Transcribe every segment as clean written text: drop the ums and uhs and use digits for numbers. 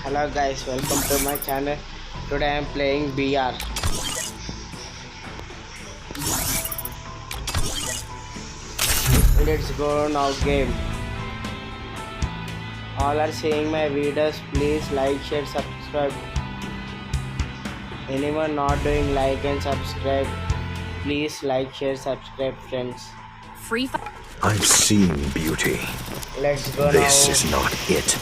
Hello guys, welcome to my channel. Today I am playing BR. Let's go now game. All are seeing my videos, please like, share, subscribe. Anyone not doing like and subscribe, please like, share, subscribe friends. Free Fire. I've seen beauty. Let's go This now. is not it.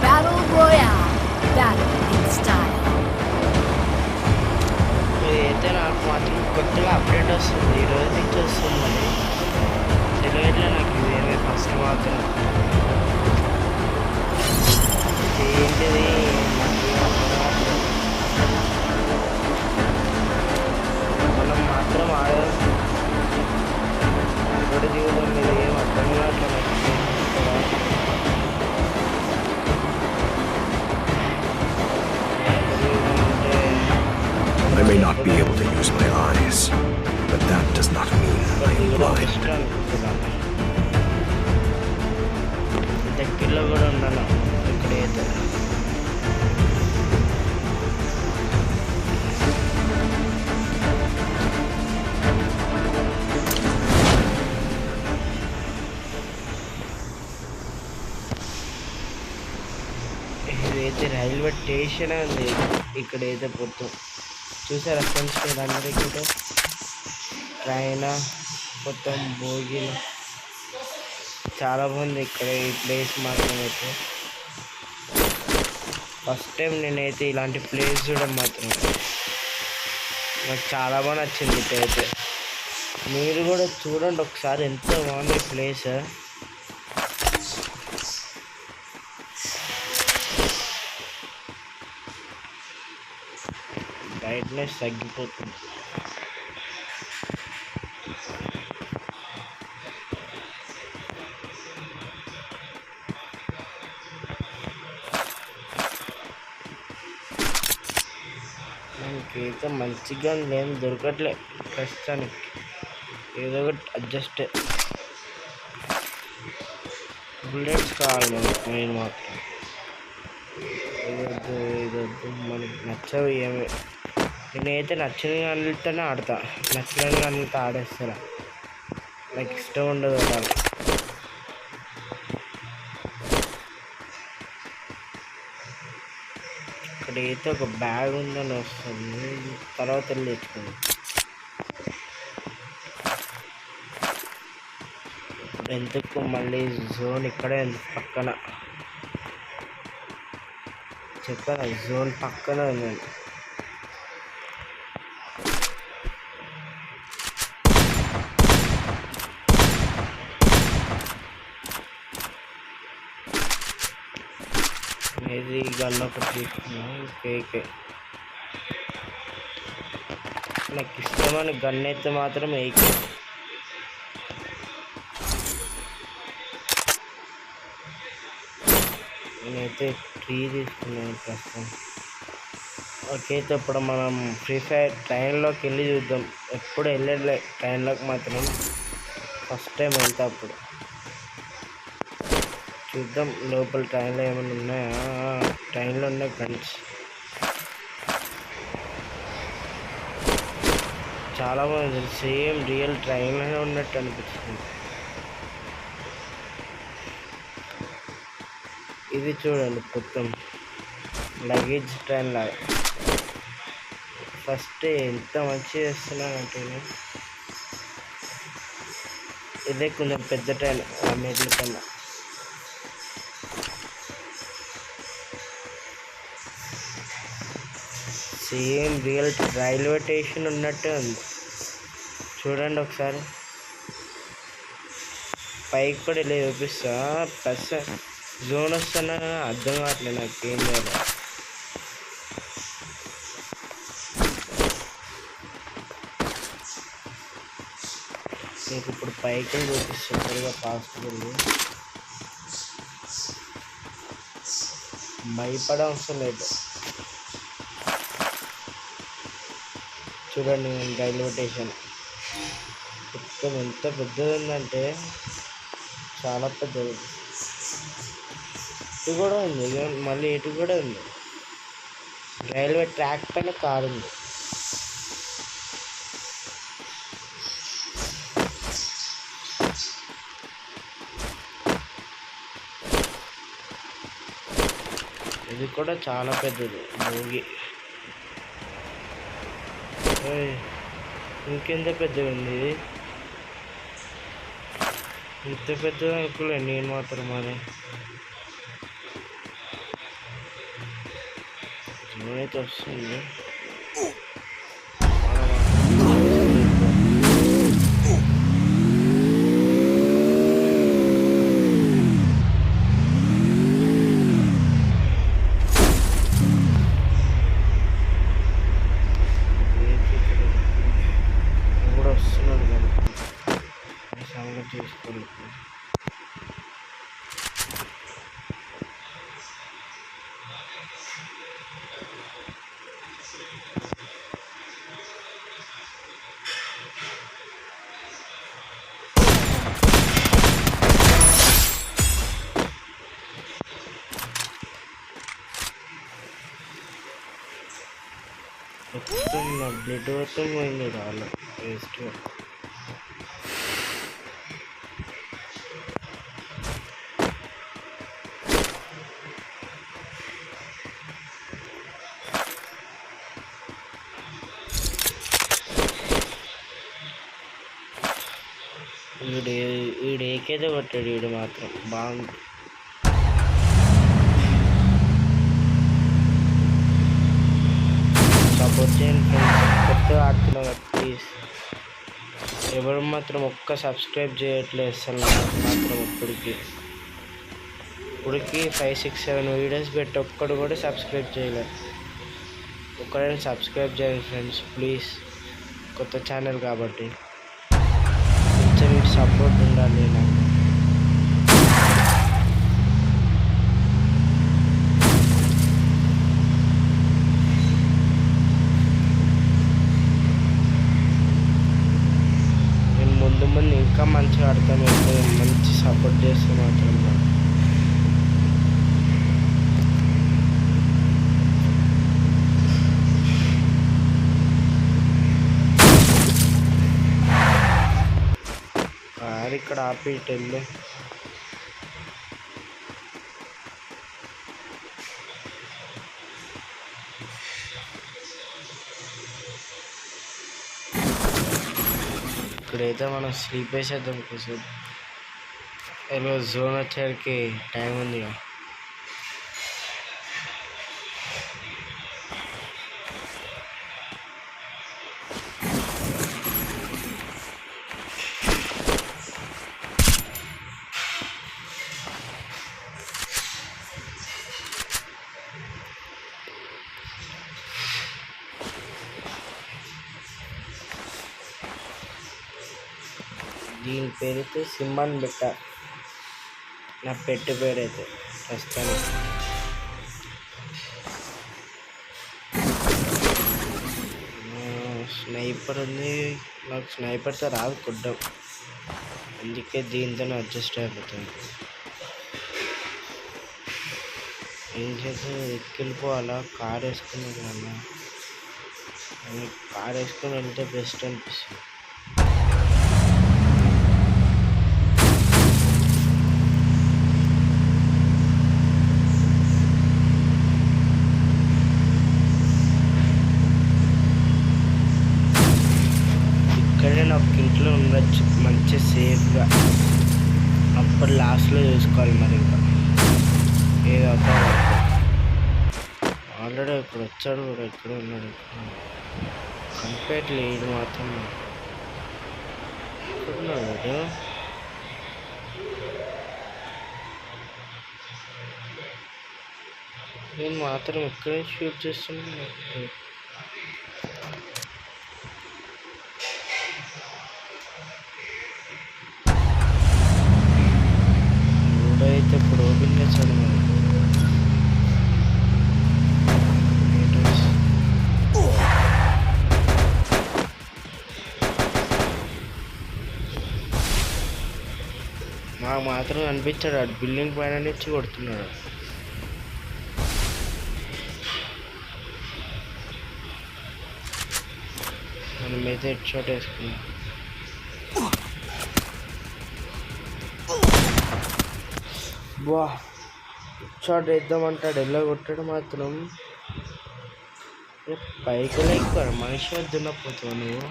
Battle Royale. Battle in style. అయితే నాకు మాత్రం కొత్తగా update వస్తుంది, ఈరోజు నుంచి వస్తుంది. మరి తెలియట్లే నాకు ఇదేమే ఫస్ట్ మాత్రం ఏంటిది మనం మాత్రం ఆడడం ఒకటి జీవితం మీద ఏం అర్థం కావట్లేదు I may not be able to use my eyes, but that does not mean I am blind. దగ్గరలో కూడా ఉండాలి ఇక్కడైతే. ఇదైతే రైల్వే స్టేషన్ ఉంది ఇక్కడైతే మొత్తం చూసారా ఫ్రెండ్స్ మీరు అందరికీ కూడా ట్రైన్ మొత్తం భోగిలు చాలా బాగుంది ఇక్కడ ఈ ప్లేస్ మాత్రం అయితే. ఫస్ట్ టైం నేనైతే ఇలాంటి ప్లేస్ చూడడం మాత్రం నాకు చాలా బాగా నచ్చింది. ఇక్కడైతే మీరు కూడా చూడండి ఒకసారి, ఎంత బాగుంది ప్లేస్. బ్రైట్నెస్ తగ్గిపోతుంది. మనకైతే మంచిగా ఏం దొరకట్లే ప్రస్తుతానికి, ఏదో ఒకటి అడ్జస్ట్. బుల్లెట్స్ కావాలి మనకు, నేను మాత్రం ఇదొద్దు ఇదొద్దు, మనకి నచ్చవు ఏమి. నేనైతే నచ్చిన గన్లతోనే ఆడతా, నచ్చిన గన్లతో ఆడేస్తారా, నాకు ఇష్టం ఉండదు అలా. ఇక్కడైతే ఒక బ్యాగ్ ఉందని వస్తుంది, తర్వాత వెళ్ళి తెచ్చుకుంది. ఎందుకు మళ్ళీ జోన్ ఇక్కడే పక్కన చెప్పాను, జోన్ పక్కన ఉందండి. ఇది గన్ ఒకటి తీసుకున్నాను. కేకే నాకు ఇష్టమైన గన్ అయితే మాత్రం ఏకే. నేనైతే 3 తీసుకున్నాను ప్రస్తుతం. ఓకే, అయితే ఇప్పుడు మనం ఫ్రీ ఫైర్ ట్రైన్లోకి వెళ్ళి చూద్దాం. ఎప్పుడు వెళ్ళలే ట్రైన్లోకి మాత్రం, ఫస్ట్ టైం వెళ్తా. అప్పుడు చూద్దాం లోపల ట్రైన్లో ఏమైనా ఉన్నాయా. ట్రైన్లో ఉన్నాయి గన్స్ చాలా బాగుంది, సేమ్ రియల్ ట్రైన్లోనే ఉన్నట్టు అనిపిస్తుంది. ఇది చూడండి మొత్తం లగేజ్ ట్రైన్ లాగా. ఫస్ట్ ఎంత మంచిగా చేస్తున్నానంటే, ఇదే కొంచెం పెద్ద ట్రైన్ అన్నిటి కన్నా. సేమ్ రియల్ రైల్వే స్టేషన్ ఉన్నట్టే ఉంది, చూడండి ఒకసారి. పైకి కూడా ఇలా చూపిస్తా, ప్లస్ జోన్ వస్తున్నా అర్థం కావట్లేదు నాకు ఏం చేయాలి. మీకు ఇప్పుడు పైకి చూపిస్తుంది ఫాస్ట్గా భయపడే అవసరం లేదు. చూడండి రైల్వే స్టేషన్ మొత్తం ఎంత పెద్దది ఉందంటే చాలా పెద్దది. ఇటు కూడా ఉంది, మళ్ళీ ఇటు కూడా ఉంది. రైల్వే ట్రాక్ పైన కారు ఉంది. ఇది కూడా చాలా పెద్దది మూవీ. ఇంకెంత పెద్దగా ఉంది ఇది, ఇంత పెద్దది అనుకోలేదు నేను మాత్రం. మరి ఏమైతే వస్తుంది కూడా వస్తున్నాడు కాబట్టి సంగతి చేసుకోవాలి. మొత్తం నా బ్లడ్ మొత్తం పోయింది రాళ్ళు వేస్ట్గా. వీడు ఏకేదో కొట్టాడు, వీడు మాత్రం బాగుంది. సపోర్ట్ చేయండి ఫ్రెండ్స్, కొత్తగా ఆడుతున్నాం ప్లీజ్. ఎవరు మాత్రం ఒక్క సబ్స్క్రైబ్ చేయట్లేదు అసలు. మాత్రం ఇప్పటికి 5, 6, 7 వీడియోస్ పెట్టి ఒక్కడు కూడా సబ్స్క్రైబ్ చేయలేదు. ఒక్కడైనా సబ్స్క్రైబ్ చేయండి ఫ్రెండ్స్ ప్లీజ్, కొత్త ఛానల్ కాబట్టి కొంచెం సపోర్ట్ ఉండాలి నాకు. నేను ముందు ఇంకా మంచిగా ఆడతాను, మంచి సపోర్ట్ చేస్తే మాత్రం. ఇక్కడ ఆపి ఇటు వెళ్ళు. ఇక్కడైతే మనం స్లీప్ వేసేద్దాం కోసం. ఈరోజు జోన్ వచ్చేసరికి టైం ఉంది. దీని పేరైతే సింహాన్ బెట్ట, నా పెట్టు పేరైతే ప్రస్తుతానికి. స్నైపర్ ఉంది, నాకు స్నైపర్తో రాదు కొట్టడం, అందుకే దీంతోనే అడ్జస్ట్ అయిపోతుంది. ఏం చేస్తే ఎక్కిపోవాలా, కార్ వేసుకుని వెళ్ళాలా, కార్ వేసుకొని వెళ్తే బెస్ట్ అనిపిస్తుంది. ఇక్కడే నాకు ఇంట్లో ఉండొచ్చు మంచిగా సేఫ్గా. అప్పుడు లాస్ట్లో చూసుకోవాలి మరి, ఇంకా ఏదవుతా ఆల్రెడీ ఇప్పుడు వచ్చాడు కూడా, ఇక్కడే ఉన్నాడు. కంపేట్ లేడు మాత్రం ఇక్కడున్నాడు. నేను మాత్రం ఇక్కడే షూట్ చేస్తున్నాను. ఫోటో అయితే ఇప్పుడు ఓపెన్ చేశాడు మరి. నాకు మాత్రం అనిపించాడు అటు బిల్డింగ్ పైన నుంచి కొడుతున్నాడు. మనమైతే హెడ్ షాట్ వేసుకున్నాం. బా షాట్ వేద్దామంటాడు, ఎలా కొట్టాడు మాత్రం. పైకి ఎక్కువ మనిషి వద్దున్నపోతావు నువ్వు.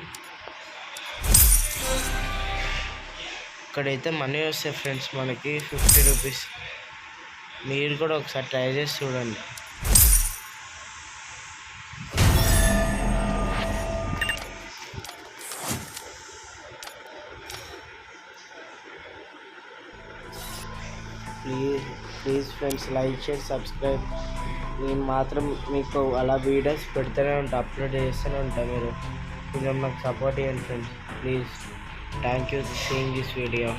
ఇక్కడైతే మనీ వస్తాయి ఫ్రెండ్స్ మనకి 50 రూపీస్. మీరు కూడా ఒకసారి ట్రై చేసి చూడండి. Please friends like share subscribe. నేను మాత్రం మీకు అలా వీడియోస్ పెడుతూనే ఉంటా, అప్లోడ్ చేస్తూనే ఉంటా. మీరు కొంచెం నాకు సపోర్ట్ చేయండి friends please. Thank you seeing this video.